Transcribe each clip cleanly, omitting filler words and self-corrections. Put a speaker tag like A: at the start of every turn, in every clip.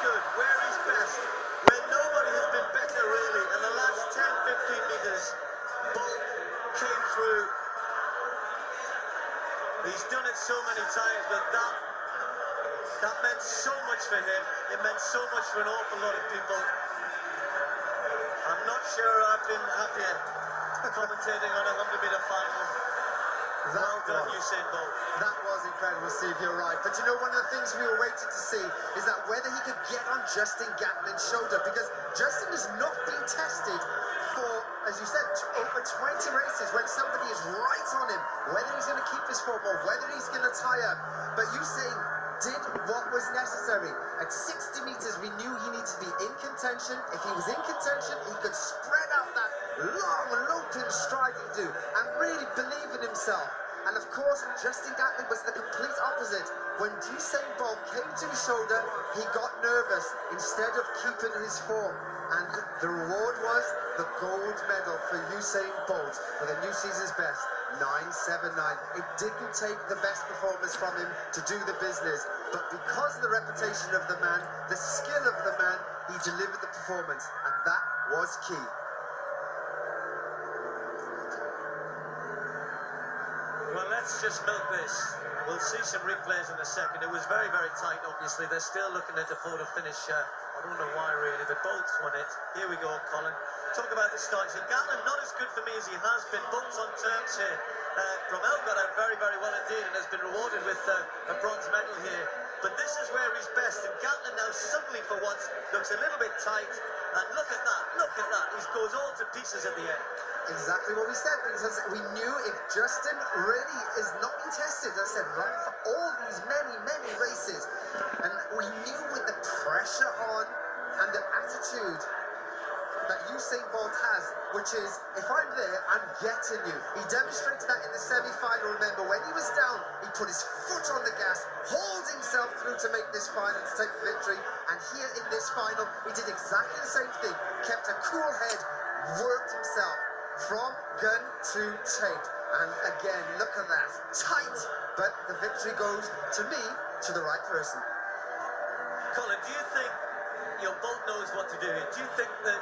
A: stood where he's best, where nobody has been better really in the last 10-15 metres. Bolt came through. He's done it so many times, but that meant so much for him. It meant so much for an awful lot of people. I'm not sure I've been happier commentating on a 100-metre final. Well done, Usain Bolt.
B: That was incredible, Steve, you're right. But you know, one of the things we were waiting to see is that whether he could get on Justin Gatlin's shoulder, because Justin has not been tested for, as you said, over 20 races when somebody is right on him, whether he's going to keep his form or whether he's going to tire. But Usain did what was necessary. At 60 metres, we knew he needed to be in contention. If he was in contention, he could spread out that long, low-pin stride he do and really believe in himself. And of course, Justin Gatlin was the complete opposite. When Usain Bolt came to his shoulder, he got nervous instead of keeping his form. And the reward was the gold medal for Usain Bolt for the new season's best, 9.79. It didn't take the best performance from him to do the business, but because of the reputation of the man, the skill of the man, he delivered the performance, and that was key.
A: Well, let's just milk this. We'll see some replays in a second. It was very, very tight, obviously. They're still looking at a photo finish. I don't know why, really, but Bolt's won it. Here we go, Colin. Talk about the start. So Gatlin, not as good for me as he has been. Bolt's on terms here. Bromell got out very, very well indeed and has been rewarded with a bronze medal here. But this is where he's best. And Gatlin now suddenly, for once, looks a little bit tight. And look at that. Look at that. He goes all to pieces at the end.
B: Exactly what we said, because we knew if Justin really is not being tested, as I said, right, for all these many races, and we knew with the pressure on and the attitude that Usain Bolt has, which is, if I'm there, I'm getting you. He demonstrated that in the semi-final, remember, when he was down, he put his foot on the gas, hauled himself through to make this final, to take the victory, and here in this final, he did exactly the same thing, kept a cool head, worked himself from gun to tape, and again, look at that, tight, but the victory goes, to me, to the right person.
A: Colin, do you think your Bolt knows what to do here? Do you think that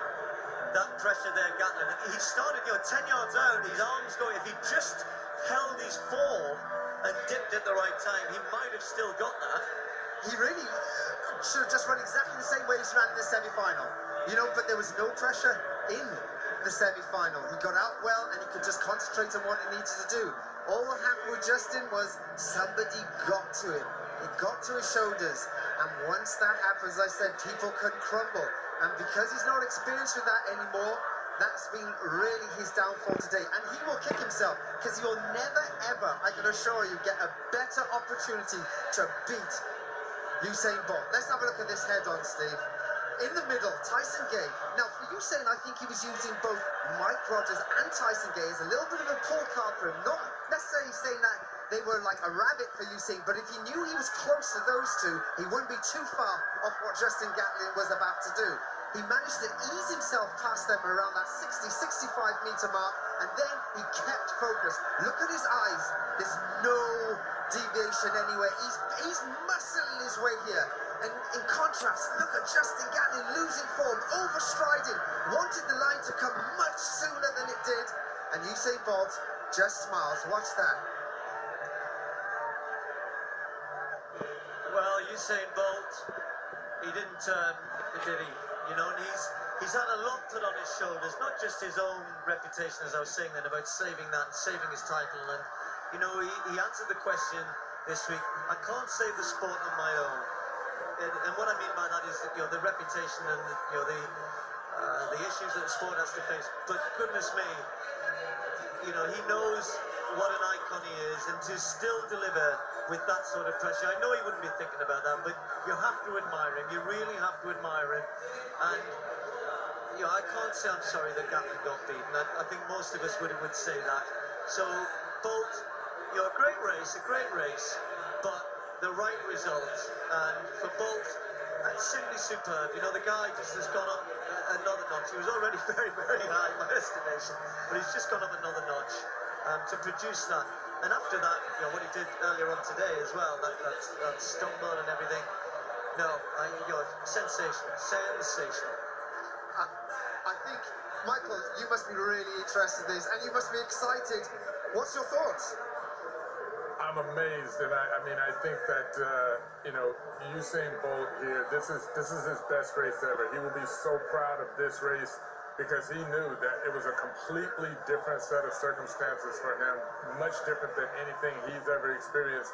A: pressure there, Gatlin, he started 10 yards out, his arms going, if he just held his form and dipped at the right time, he might have still got that.
B: He really should have just run exactly the same way he's ran in the semi-final, you know, but there was no pressure in the semi-final. He got out well and he could just concentrate on what he needed to do. All that happened with Justin was somebody got to him. He got to his shoulders, and once that happens, as I said, people can crumble. And because he's not experienced with that anymore, that's been really his downfall today. And he will kick himself, because he will never ever, I can assure you, get a better opportunity to beat Usain Bolt. Let's have a look at this head-on, Steve. In the middle, Tyson Gay. Now, for Usain, I think he was using both Mike Rogers and Tyson Gay as a little bit of a pull card for him. Not necessarily saying that they were like a rabbit for Usain, but if he knew he was close to those two, he wouldn't be too far off what Justin Gatlin was about to do. He managed to ease himself past them around that 60-65 meter mark, and then he kept focused. Look at his eyes. There's no deviation anywhere. He's muscling his way here. And in contrast, look at Justin Gatlin losing form, overstriding, wanted the line to come much sooner than it did. And Usain Bolt just smiles. Watch that.
A: Well, Usain Bolt, he didn't turn, did he? You know, and he's had a lot put on his shoulders, not just his own reputation, as I was saying then, about saving that and saving his title. And, you know, he answered the question this week, I can't save the sport on my own. And what I mean by that is, you know, the reputation and the issues that the sport has to face. But goodness me, you know, he knows what an icon he is, and to still deliver with that sort of pressure. I know he wouldn't be thinking about that, but you have to admire him. You really have to admire him. And you know, I can't say I'm sorry that Gatlin got beaten. I think most of us would say that. So Bolt, you know, a great race, but the right result. And for Bolt, that's simply superb. You know, the guy just has gone up another notch. He was already very, very high in my estimation, but he's just gone up another notch to produce that. And after that, you know, what he did earlier on today as well, that stumble and everything, No, you're sensational, sensational.
B: I think, Michael, you must be really interested in this, and you must be excited. What's your thoughts?
C: I'm amazed, and I mean, I think that you know, Usain Bolt here. This is his best race ever. He will be so proud of this race because he knew that it was a completely different set of circumstances for him, much different than anything he's ever experienced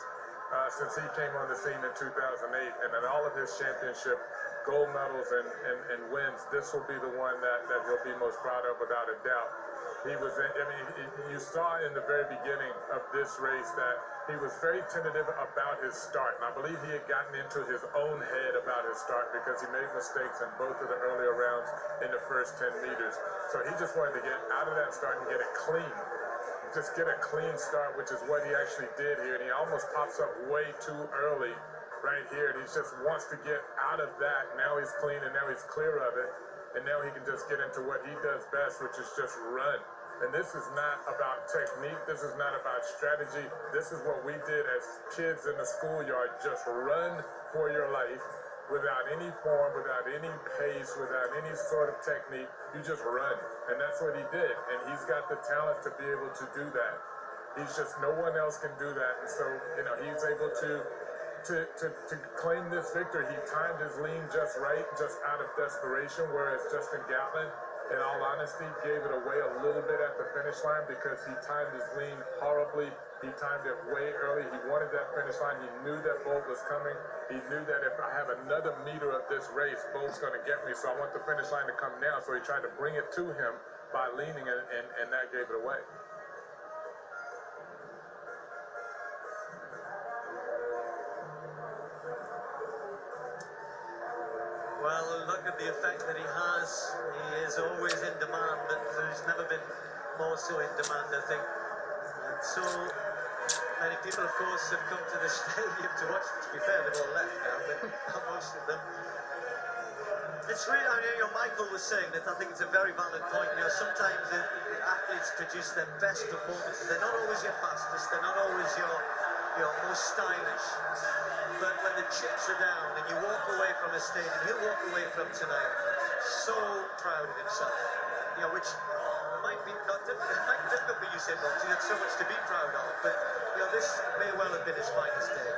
C: since he came on the scene in 2008, and in all of his championship gold medals and wins, this will be the one that he'll be most proud of without a doubt. He was, I mean, you saw in the very beginning of this race that he was very tentative about his start. And I believe he had gotten into his own head about his start because he made mistakes in both of the earlier rounds in the first 10 meters. So he just wanted to get out of that start and get it clean. Just get a clean start, which is what he actually did here. And he almost pops up way too early right here. And he just wants to get out of that. Now he's clean and now he's clear of it. And now he can just get into what he does best, which is just run. And this is not about technique. This is not about strategy. This is what we did as kids in the schoolyard. Just run for your life without any form, without any pace, without any sort of technique. You just run. And that's what he did. And he's got the talent to be able to do that. He's just, no one else can do that. And so, you know, he's able to claim this victory. He timed his lean just right, just out of desperation, whereas Justin Gatlin, in all honesty, gave it away a little bit at the finish line because he timed his lean horribly. He timed it way early. He wanted that finish line. He knew that Bolt was coming. He knew that if I have another meter of this race, Bolt's going to get me, so I want the finish line to come now. So he tried to bring it to him by leaning, and that gave it away.
A: Well, look at the effect that he has. He is always in demand, but he's never been more so in demand, I think. And so many people, of course, have come to the stadium to watch. To be fair, they've all left now, but not most of them. It's really, I mean, you know, Michael was saying that. I think it's a very valid point. You know, sometimes the athletes produce their best performances. They're not always your fastest. They're not always your most stylish. But when the chips are down and you walk away from a stadium, he'll walk away from tonight so proud of himself. You know, which might be difficult for Usain Bolt. He had so much to be proud of. But you know, this may well have been his finest day.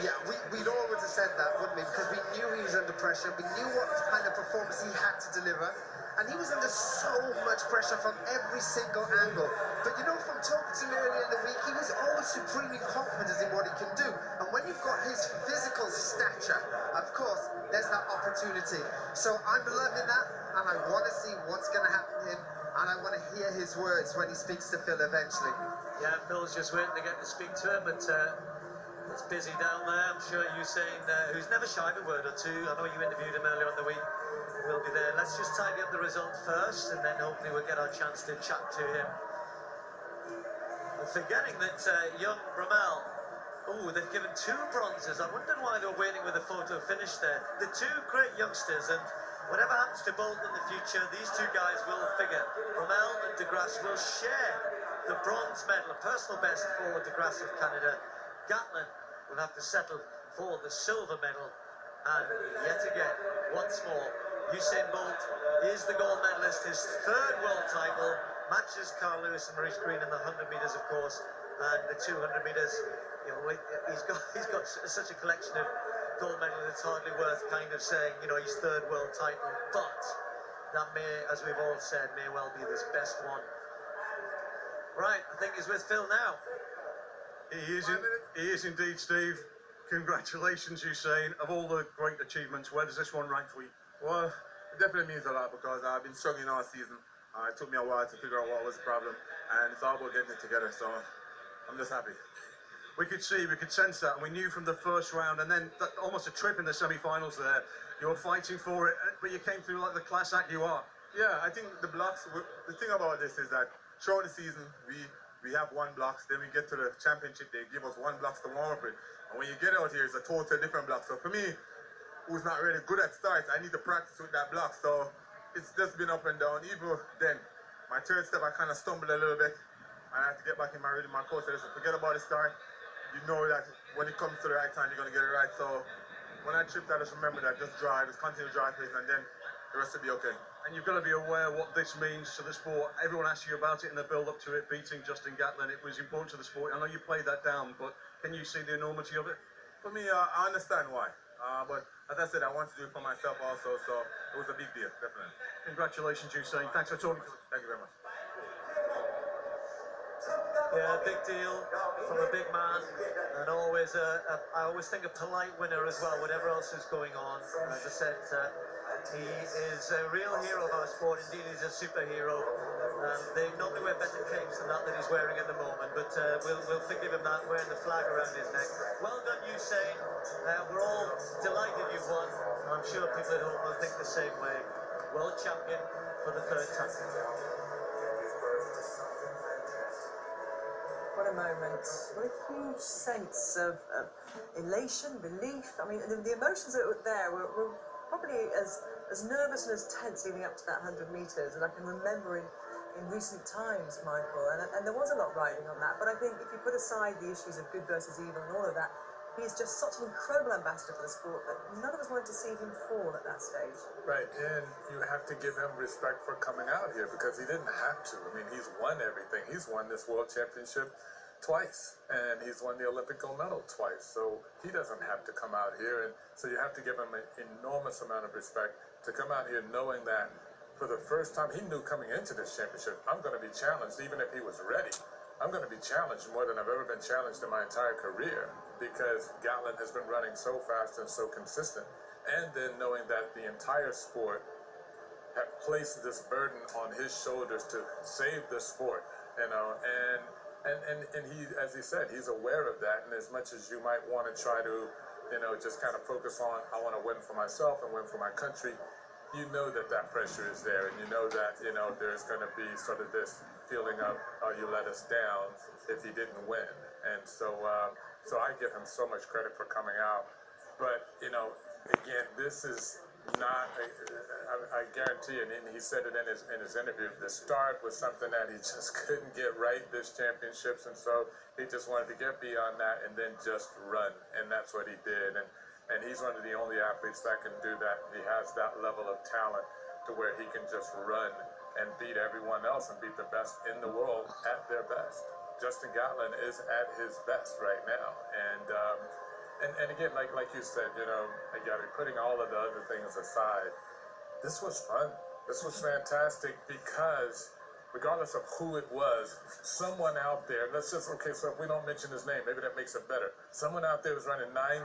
B: Yeah, we'd always have said that, wouldn't we? Because we knew he was under pressure. We knew what kind of performance he had to deliver. And he was under so much pressure from every single angle. But you know, from talking to me earlier in the week, he was always supremely confident in what he can do. And when you've got his physical stature, of course, there's that opportunity. So I'm loving that, and I want to see what's going to happen to him. And I want to hear his words when he speaks to Phil eventually.
A: Yeah, Phil's just waiting to get to speak to him, but it's busy down there. I'm sure Usain, who's never shy of a word or two. I know you interviewed him earlier on the week. Will be there. Let's just tidy up the result first, and then hopefully we'll get our chance to chat to him. Forgetting that young Bromell, they've given 2 bronzes. I wondered why they were waiting with a photo finish there. The 2 great youngsters, and whatever happens to Bolt in the future, these 2 guys will figure. Bromell and De Grasse will share the bronze medal, a personal best for De Grasse of Canada. Gatlin will have to settle for the silver medal, and yet again, once more, Usain Bolt is the gold medalist, his 3rd world title, matches Carl Lewis and Maurice Greene in the 100 metres, of course, and the 200 metres. You know, he's got such a collection of gold medals, it's hardly worth kind of saying, you know, his 3rd world title, but that may, as we've all said, may well be his best one. Right, I think he's with Phil now.
D: He is indeed, Steve. Congratulations, Usain. Of all the great achievements, where does this one rank for you?
E: Well, it definitely means a lot because I've been struggling all season. It took me a while to figure out what was the problem, and it's all about getting it together, so I'm just happy.
D: We could sense that, and we knew from the first round, and then almost a trip in the semi-finals there. You were fighting for it, but you came through like the class act you are.
E: Yeah, I think the blocks, the thing about this is that throughout the season, we have 1 blocks, then we get to the championship, they give us 1 blocks to warm up with. And when you get out here, it's a total different block. So for me, who's not really good at starts, I need to practice with that block. So it's just been up and down. Even then, my 3rd step, I kind of stumbled a little bit. I had to get back in my rhythm. My coach said, listen, forget about the start. You know that when it comes to the right time, you're going to get it right. So when I tripped, I just remember that just drive, just continue to drive pace, and then the rest will be okay.
D: And you've got to be aware what this means to the sport. Everyone asks you about it in the build-up to it, beating Justin Gatlin. It was important to the sport. I know you played that down, but can you see the enormity of it?
E: For me, I understand why. But as I said, I want to do it for myself also, so it was a big deal, definitely.
D: Congratulations, Usain. Thanks for talking to us.
E: Thank you very much.
A: Yeah, big deal from a big man, and always I always think a polite winner as well, whatever else is going on. As I said, he is a real hero of our sport. Indeed, he's a superhero. They normally wear better capes than that he's wearing at the moment, but we'll forgive him that, wearing the flag around his neck. Well done, Usain. We're all delighted you've won. I'm sure people at home will think the same way. World champion for the third time.
F: What a moment. What a huge sense of elation, relief. I mean, the emotions that were there were probably as nervous and as tense leading up to that 100 metres as I can remember in recent times, Michael. And there was a lot riding on that. But I think if you put aside the issues of good versus evil and all of that, he is just such an incredible ambassador for the sport that none of us wanted to see him fall at that stage.
C: Right, and you have to give him respect for coming out here because he didn't have to. I mean, he's won everything. He's won this world championship twice, and he's won the Olympic gold medal twice. So he doesn't have to come out here, and so you have to give him an enormous amount of respect to come out here knowing that for the first time, he knew coming into this championship, I'm going to be challenged even if he was ready. I'm going to be challenged more than I've ever been challenged in my entire career because Gatlin has been running so fast and so consistent. And then knowing that the entire sport had placed this burden on his shoulders to save the sport, you know, and he, as he said, he's aware of that. And as much as you might want to try to, you know, just kind of focus on, I want to win for myself and win for my country, you know that pressure is there, and you know that, you know, there's going to be sort of this feeling of, oh, you let us down if you didn't win. And so so I give him so much credit for coming out. But, you know, again, this is not, I guarantee, and he said it in his interview, the start was something that he just couldn't get right this championships, and so he just wanted to get beyond that and then just run, and that's what he did. And he's one of the only athletes that can do that. He has that level of talent to where he can just run and beat everyone else and beat the best in the world at their best. Justin Gatlin is at his best right now. And again, like you said, you know, Gabby, putting all of the other things aside, this was fun. This was fantastic because regardless of who it was, someone out there, so if we don't mention his name, maybe that makes it better. Someone out there was running 9.7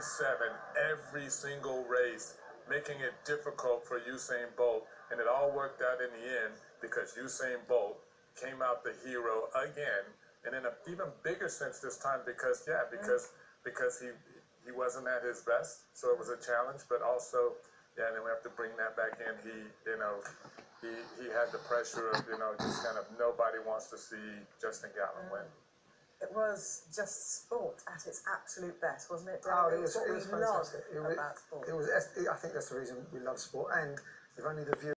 C: every single race, making it difficult for Usain Bolt, and it all worked out in the end because Usain Bolt came out the hero again, and in an even bigger sense this time because he wasn't at his best, so it was a challenge, but also, yeah, and then we have to bring that back in. He had the pressure of, you know, just kind of nobody wants to see Justin Gatlin win.
F: It was just sport at its absolute best, wasn't it?
G: Oh, it
F: It's
G: was
F: what we love
G: fantastic.
F: about sport.
G: I think that's the reason we love sport, and if only the view